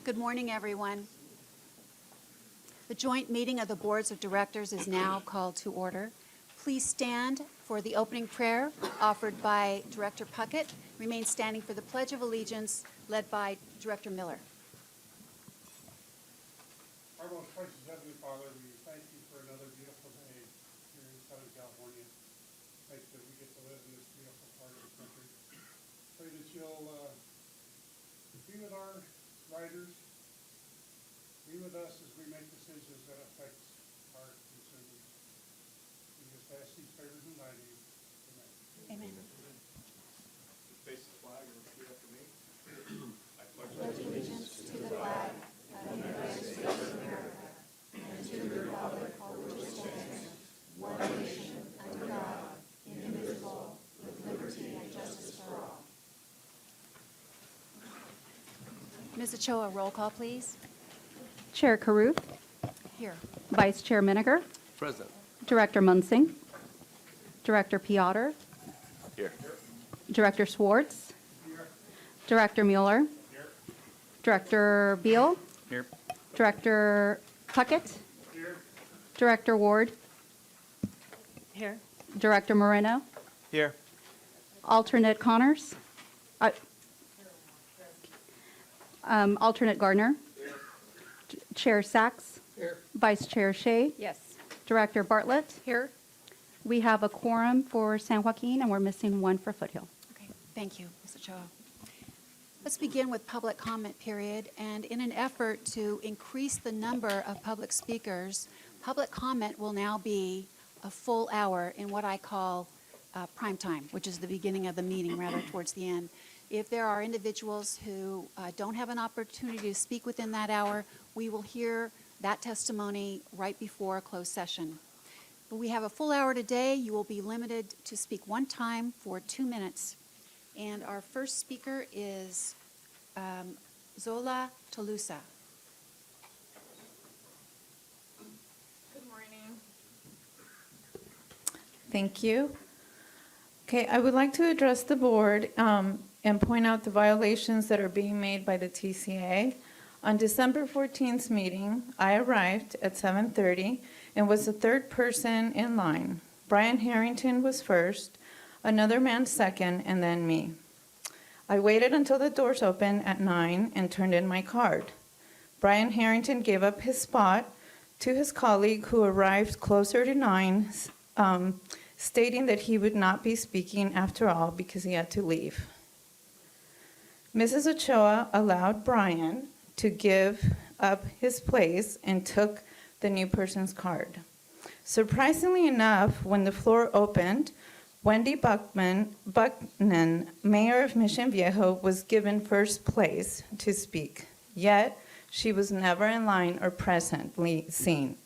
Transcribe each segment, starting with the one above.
Good morning, everyone. The joint meeting of the boards of directors is now called to order. Please stand for the opening prayer offered by Director Puckett. Remain standing for the Pledge of Allegiance led by Director Miller. Our most precious Heavenly Father, we thank you for another beautiful day here in Southern California. Thank you that we get to live in this beautiful part of the country. Pray that you'll be with our riders, be with us as we make decisions that affect our consumers. We just ask these favors in thy name. Amen. Amen. Face the flag and repeat after me. I Pledge allegiance to the flag of the United States of America and to the republic for which it stands, one nation, under God, indivisible, with liberty and justice for all. Ms. Ochoa, roll call, please. Chair Caruth, Here. Vice Chair Miniger, Present. Director Munsing, Director Piotr, Here. Director Swartz, Director Mueller, Director Beal, Here. Director Puckett, Director Ward, Here. Director Moreno, Here. Alternate Connors, Alternate Gardner, Chair Sachs, Vice Chair Shea, Yes. Director Bartlett. Here. We have a quorum for San Joaquin, and we're missing one for Foothill. Okay, thank you, Ms. Ochoa. Let's begin with public comment period, and in an effort to increase the number of public speakers, public comment will now be a full hour in what I call prime time, which is the beginning of the meeting, rather towards the end. If there are individuals who don't have an opportunity to speak within that hour, we will hear that testimony right before a closed session. But we have a full hour today. You will be limited to speak one time for 2 minutes. And our first speaker is Zola Tolosa. Good morning. Thank you. Okay, I would like to address the board and point out the violations that are being made by the TCA. On December 14th meeting, I arrived at 7:30 and was the third person in line. Brian Harrington was first, another man second, and then me. I waited until the doors opened at 9 and turned in my card. Brian Harrington gave up his spot to his colleague who arrived closer to 9, stating that he would not be speaking after all because he had to leave. Mrs. Ochoa allowed Brian to give up his place and took the new person's card. Surprisingly enough, when the floor opened, Wendy Bucknan, mayor of Mission Viejo, was given first place to speak, yet she was never in line or presently seen.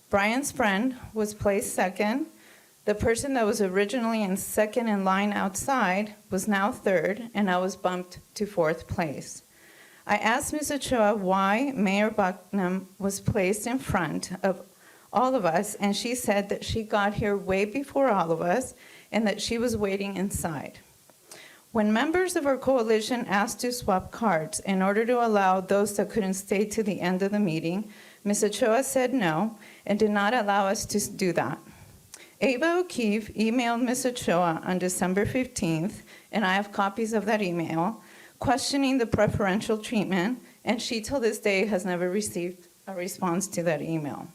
Brian's friend was placed second. The person that was originally in second in line outside was now third, and I was bumped to fourth place. I asked Ms. Ochoa why Mayor Bucknan was placed in front of all of us, and she said that she got here way before all of us and that she was waiting inside. When members of our coalition asked to swap cards in order to allow those that couldn't stay to the end of the meeting, Ms. Ochoa said no and did not allow us to do that. Ava O'Keefe emailed Ms. Ochoa on December 15th, and I have copies of that email, questioning the preferential treatment, and she till this day has never received a response to that email.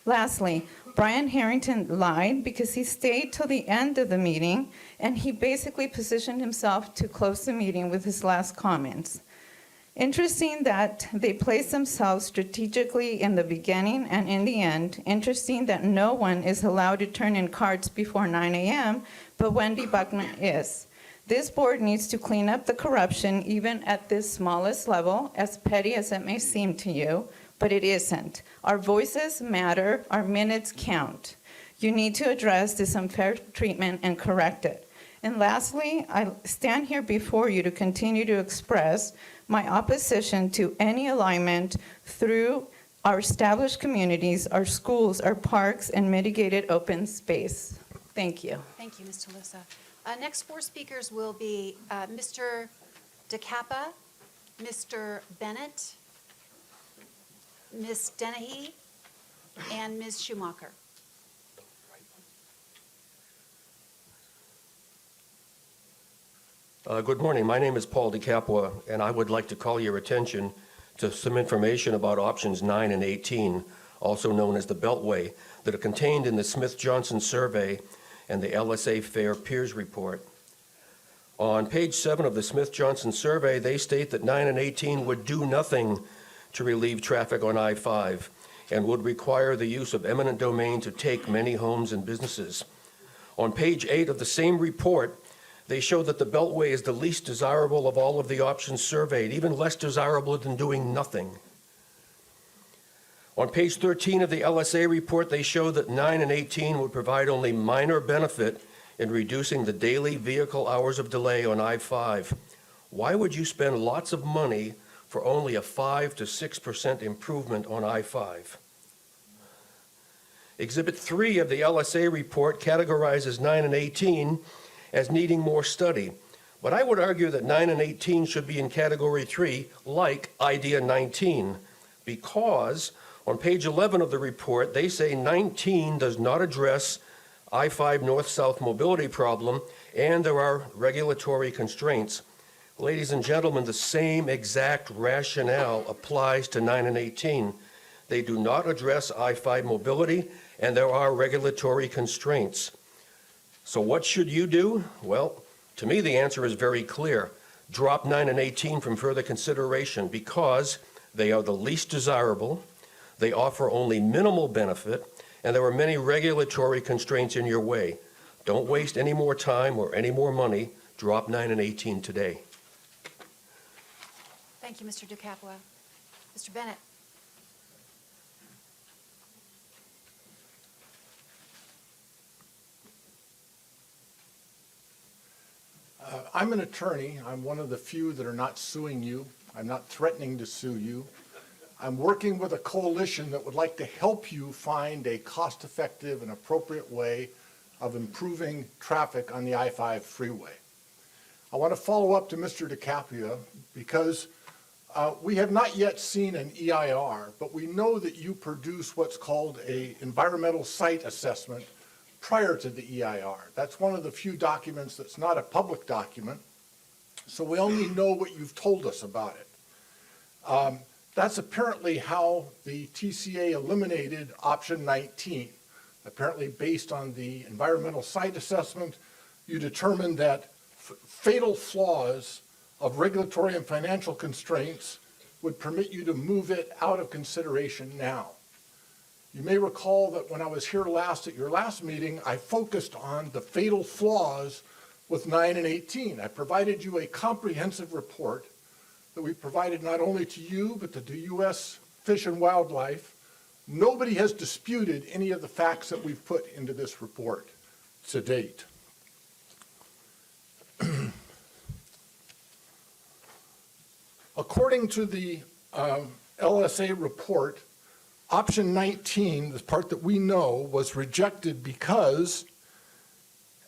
Lastly, Brian Harrington lied because he stayed till the end of the meeting, and he basically positioned himself to close the meeting with his last comments. Interesting that they placed themselves strategically in the beginning and in the end. Interesting that no one is allowed to turn in cards before 9 a.m., but Wendy Bucknan is. This board needs to clean up the corruption even at this smallest level, as petty as it may seem to you, but it isn't. Our voices matter, our minutes count. You need to address this unfair treatment and correct it. And lastly, I stand here before you to continue to express my opposition to any alignment through our established communities, our schools, our parks, and mitigated open space. Thank you. Thank you, Ms. Tolosa. Next four speakers will be Mr. DeCappa, Mr. Bennett, Ms. Dennehy and Ms. Schumacher. Good morning. My name is Paul DeCapua, and I would like to call your attention to some information about options 9 and 18, also known as the Beltway, that are contained in the Smith-Johnson survey and the LSA Fair Peers Report. On page 7 of the Smith-Johnson survey, they state that 9 and 18 would do nothing to relieve traffic on I-5 and would require the use of eminent domain to take many homes and businesses. On page 8 of the same report, they show that the Beltway is the least desirable of all of the options surveyed, even less desirable than doing nothing. On page 13 of the LSA report, they show that 9 and 18 would provide only minor benefit in reducing the daily vehicle hours of delay on I-5. Why would you spend lots of money for only a 5 to 6% improvement on I-5? Exhibit 3 of the LSA report categorizes 9 and 18 as needing more study. But I would argue that 9 and 18 should be in category 3, like idea 19, because on page 11 of the report, they say 19 does not address I-5 north-south mobility problem, and there are regulatory constraints. Ladies and gentlemen, the same exact rationale applies to 9 and 18. They do not address I-5 mobility, and there are regulatory constraints. So what should you do? Well, to me, the answer is very clear. Drop 9 and 18 from further consideration because they are the least desirable, they offer only minimal benefit, and there are many regulatory constraints in your way. Don't waste any more time or any more money. Drop 9 and 18 today. Thank you, Mr. DeCapua. Mr. Bennett. I'm an attorney. I'm one of the few that are not suing you. I'm not threatening to sue you. I'm working with a coalition that would like to help you find a cost-effective and appropriate way of improving traffic on the I-5 freeway. I want to follow up to Mr. DeCapua because we have not yet seen an EIR, but we know that you produce what's called an environmental site assessment prior to the EIR. That's one of the few documents that's not a public document, so we only know what you've told us about it. That's apparently how the TCA eliminated option 19. Apparently based on the environmental site assessment, you determined that fatal flaws of regulatory and financial constraints would permit you to move it out of consideration now. You may recall that when I was here last at your last meeting, I focused on the fatal flaws with 9 and 18. I provided you a comprehensive report that we provided not only to you, but to the U.S. Fish and Wildlife. Nobody has disputed any of the facts that we've put into this report to date. According to the LSA report, option 19, the part that we know, was rejected because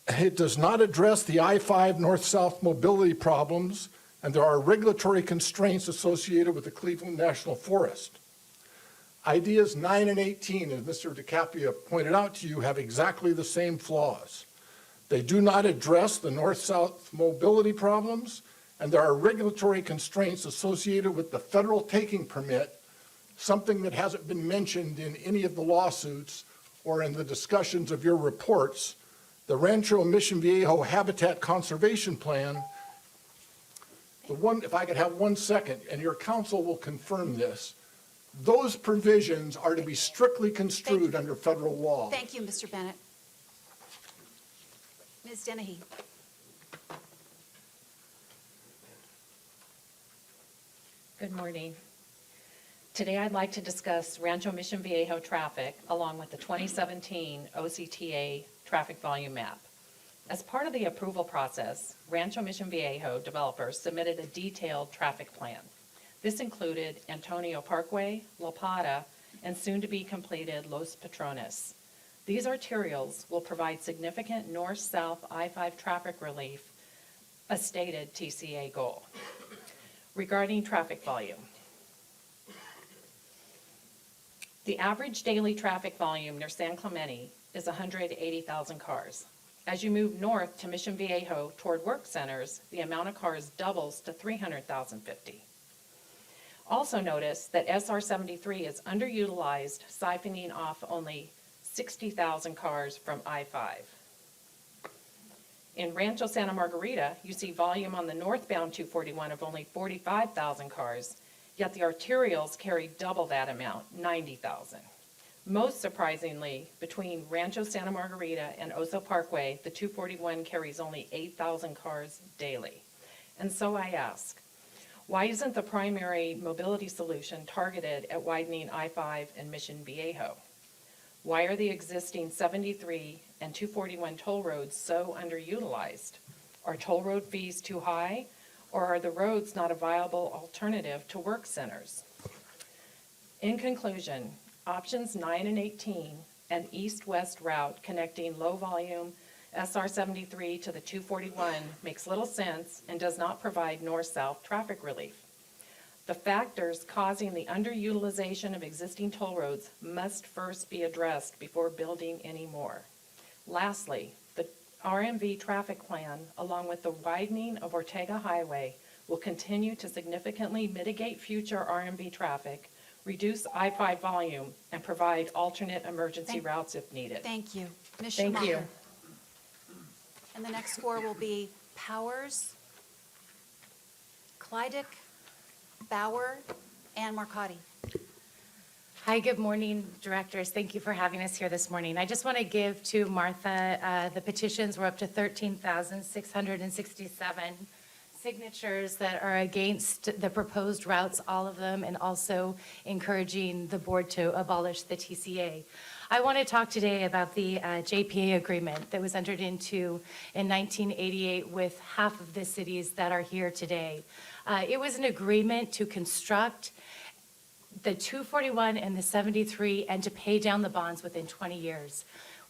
it does not address the I-5 north-south mobility problems, and there are regulatory constraints associated with the Cleveland National Forest. Ideas 9 and 18, as Mr. DeCapua pointed out to you, have exactly the same flaws. They do not address the north-south mobility problems, and there are regulatory constraints associated with the federal taking permit, something that hasn't been mentioned in any of the lawsuits or in the discussions of your reports. The Rancho Mission Viejo Habitat Conservation Plan, if I could have 1 second, and your counsel will confirm this, those provisions are to be strictly construed under federal law. Thank you, Mr. Bennett. Ms. Dennehy. Good morning. Today I'd like to discuss Rancho Mission Viejo traffic along with the 2017 OCTA traffic volume map. As part of the approval process, Rancho Mission Viejo developers submitted a detailed traffic plan. This included Antonio Parkway, La Plata, and soon-to-be completed Los Patrones. These arterials will provide significant north-south I-5 traffic relief, a stated TCA goal. Regarding traffic volume, The average daily traffic volume near San Clemente is 180,000 cars. As you move north to Mission Viejo toward work centers, the amount of cars doubles to 300,050. Also notice that SR 73 is underutilized, siphoning off only 60,000 cars from I-5. In Rancho Santa Margarita, you see volume on the northbound 241 of only 45,000 cars, yet the arterials carry double that amount, 90,000. Most surprisingly, between Rancho Santa Margarita and Oso Parkway, the 241 carries only 8,000 cars daily. And so I ask, why isn't the primary mobility solution targeted at widening I-5 and Mission Viejo? Why are the existing 73 and 241 toll roads so underutilized? Are toll road fees too high, or are the roads not a viable alternative to work centers? In conclusion, options 9 and 18, an east-west route connecting low-volume SR 73 to the 241 makes little sense and does not provide north-south traffic relief. The factors causing the underutilization of existing toll roads must first be addressed before building any more. Lastly, the RMV traffic plan, along with the widening of Ortega Highway, will continue to significantly mitigate future RMV traffic, reduce I-5 volume, and provide alternate emergency routes if needed. Thank you. Ms. Thank you. Schumacher. And the next four will be Powers, Kleidick, Bauer, and Marcotti. Hi, good morning, directors. Thank you for having us here this morning. I just want to give to Martha, the petitions were up to 13,667 signatures that are against the proposed routes, all of them, and also encouraging the board to abolish the TCA. I want to talk today about the JPA agreement that was entered into in 1988 with half of the cities that are here today. It was an agreement to construct the 241 and the 73 and to pay down the bonds within 20 years.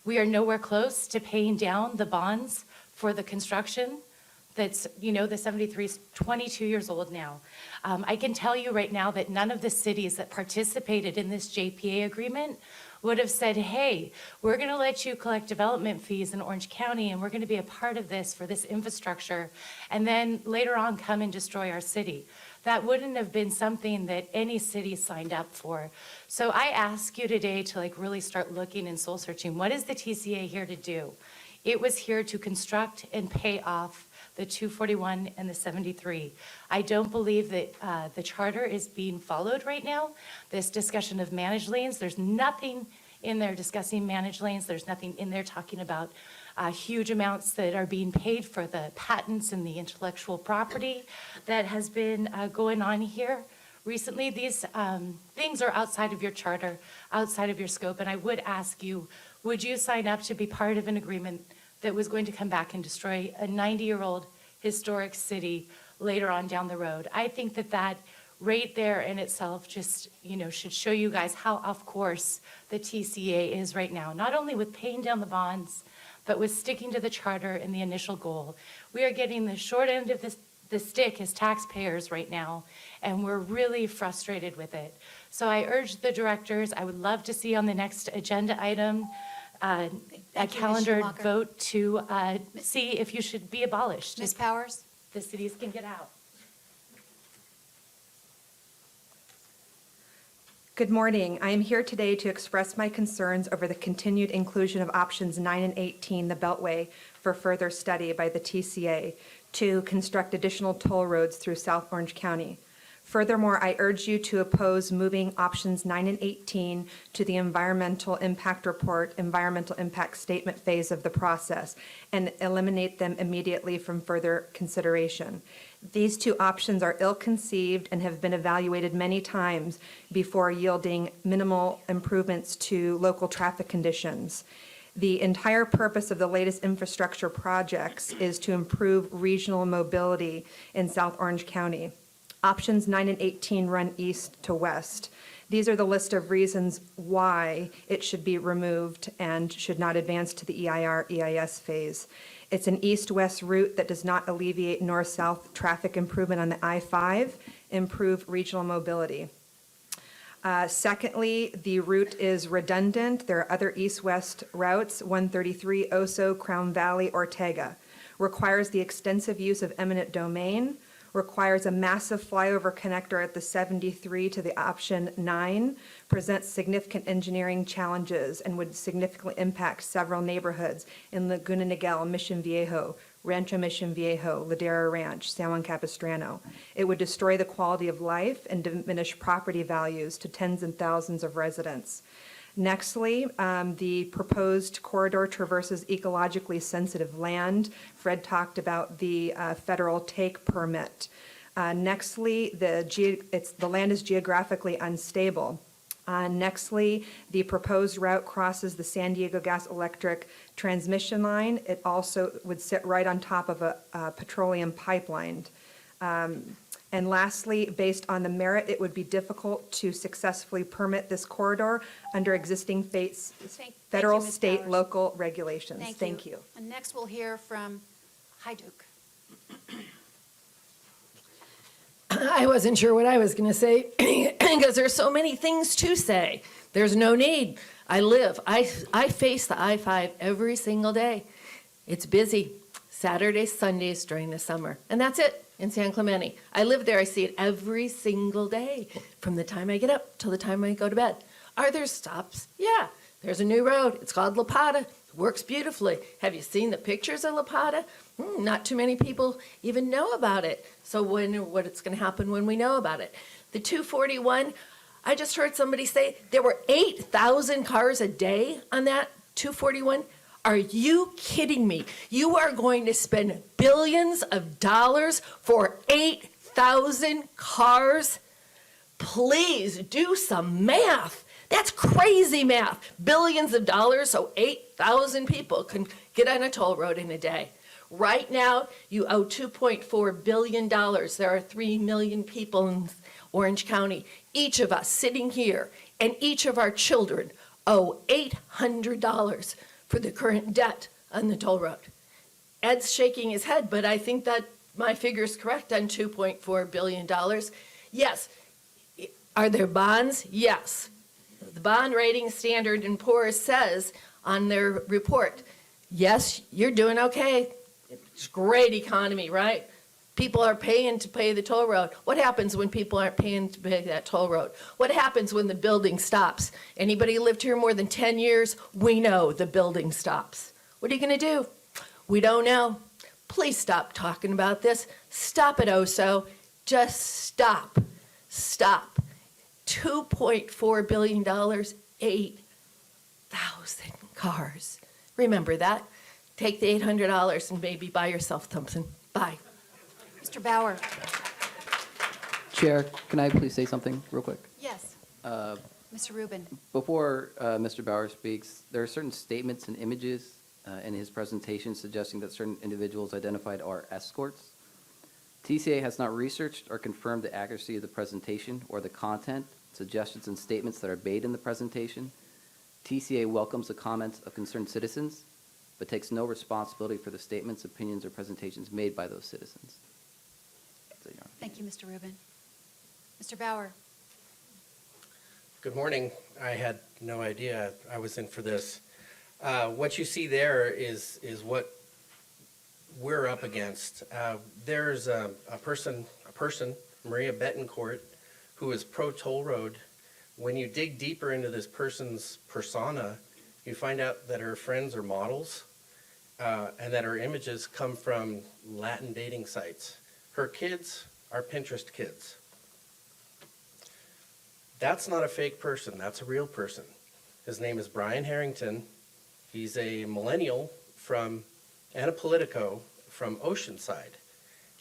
We are nowhere close to paying down the bonds for the construction. That's, the 73 is 22 years old now. I can tell you right now that none of the cities that participated in this JPA agreement would have said, hey, we're going to let you collect development fees in Orange County and we're going to be a part of this for this infrastructure, and then later on come and destroy our city. That wouldn't have been something that any city signed up for. So I ask you today to really start looking and soul searching. What is the TCA here to do? It was here to construct and pay off the 241 and the 73. I don't believe that the charter is being followed right now. This discussion of managed lanes, there's nothing in there discussing managed lanes. There's nothing in there talking about huge amounts that are being paid for the patents and the intellectual property that has been going on here recently. These things are outside of your charter, outside of your scope, and I would ask you, would you sign up to be part of an agreement that was going to come back and destroy a 90-year-old historic city later on down the road? I think that right there in itself just, should show you guys how off course the TCA is right now, not only with paying down the bonds, but with sticking to the charter and the initial goal. We are getting the short end of the stick as taxpayers right now, and we're really frustrated with it. So I urge the directors, I would love to see on the next agenda item a Ms. calendared Schumacher. vote to see if you should be abolished. Ms. if Powers? the cities can get out. Good morning. I am here today to express my concerns over the continued inclusion of options 9 and 18, the Beltway, for further study by the TCA to construct additional toll roads through South Orange County. Furthermore, I urge you to oppose moving options 9 and 18 to the environmental impact report, environmental impact statement phase of the process, and eliminate them immediately from further consideration. These two options are ill-conceived and have been evaluated many times before yielding minimal improvements to local traffic conditions. The entire purpose of the latest infrastructure projects is to improve regional mobility in South Orange County. Options 9 and 18 run east to west. These are the list of reasons why it should be removed and should not advance to the EIR-EIS phase. It's an east-west route that does not alleviate north-south traffic improvement on the I-5, improve regional mobility. Secondly, the route is redundant. There are other east-west routes, 133 Oso, Crown Valley, Ortega. Requires the extensive use of eminent domain, requires a massive flyover connector at the 73 to the option 9, presents significant engineering challenges, and would significantly impact several neighborhoods in Laguna Niguel, Mission Viejo, Rancho Mission Viejo, Ladera Ranch, San Juan Capistrano. It would destroy the quality of life and diminish property values to tens and thousands of residents. Nextly, the proposed corridor traverses ecologically sensitive land. Fred talked about the federal take permit. Nextly, the land is geographically unstable. Nextly, the proposed route crosses the San Diego Gas Electric transmission line. It also would sit right on top of a petroleum pipeline. And lastly, based on the merit, it would be difficult to successfully permit this corridor under existing federal, Ms. state, Bowers. local regulations. Thank you. And next we'll hear from Hyduk. I wasn't sure what I was going to say because there's so many things to say. There's no need. I face the I-5 every single day. It's busy Saturdays, Sundays during the summer, and that's it in San Clemente. I live there. I see it every single day from the time I get up till the time I go to bed. Are there stops? Yeah. There's a new road. It's called La Pata. It works beautifully. Have you seen the pictures of La Pata? Not too many people even know about it. So what's going to happen when we know about it? The 241, I just heard somebody say there were 8,000 cars a day on that 241. Are you kidding me? You are going to spend billions of dollars for 8,000 cars? Please do some math. That's crazy math. Billions of dollars so 8,000 people can get on a toll road in a day. Right now, you owe $2.4 billion. There are 3 million people in Orange County. Each of us sitting here and each of our children owe $800 for the current debt on the toll road. Ed's shaking his head, but I think that my figure is correct on $2.4 billion. Yes. Are there bonds? Yes. The bond rating Standard & Poor's says on their report, yes, you're doing okay. It's a great economy, right? People are paying to pay the toll road. What happens when people aren't paying to pay that toll road? What happens when the building stops? Anybody lived here more than 10 years? We know the building stops. What are you going to do? We don't know. Please stop talking about this. Stop it, Oso. Just stop. Stop. $2.4 billion, 8,000 cars. Remember that. Take the $800 and maybe buy yourself something. Bye. Mr. Bauer. Chair, can I please say something real quick? Yes. Mr. Rubin. Before Mr. Bauer speaks, there are certain statements and images in his presentation suggesting that certain individuals identified are escorts. TCA has not researched or confirmed the accuracy of the presentation or the content, suggestions, and statements that are made in the presentation. TCA welcomes the comments of concerned citizens, but takes no responsibility for the statements, opinions, or presentations made by those citizens. So, Your Honor. Thank you, Mr. Rubin. Mr. Bauer. Good morning. I had no idea I was in for this. What you see there is what we're up against. There's a person, Maria Betancourt, who is pro-toll road. When you dig deeper into this person's persona, you find out that her friends are models and that her images come from Latin dating sites. Her kids are Pinterest kids. That's not a fake person. That's a real person. His name is Brian Harrington. He's a millennial from Anapolitico from Oceanside.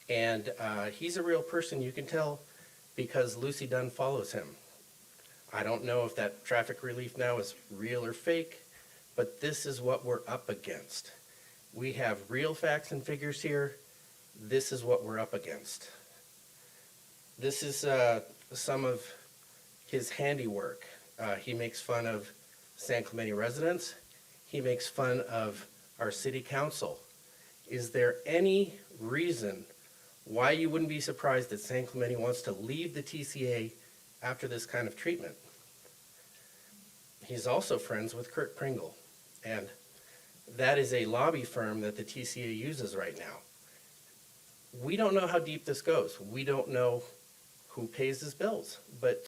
And he's a real person. You can tell because Lucy Dunn follows him. I don't know if that traffic relief now is real or fake, but this is what we're up against. We have real facts and figures here. This is what we're up against. This is some of his handiwork. He makes fun of San Clemente residents. He makes fun of our city council. Is there any reason why you wouldn't be surprised that San Clemente wants to leave the TCA after this kind of treatment? He's also friends with Kurt Pringle, and that is a lobby firm that the TCA uses right now. We don't know how deep this goes. We don't know who pays his bills, but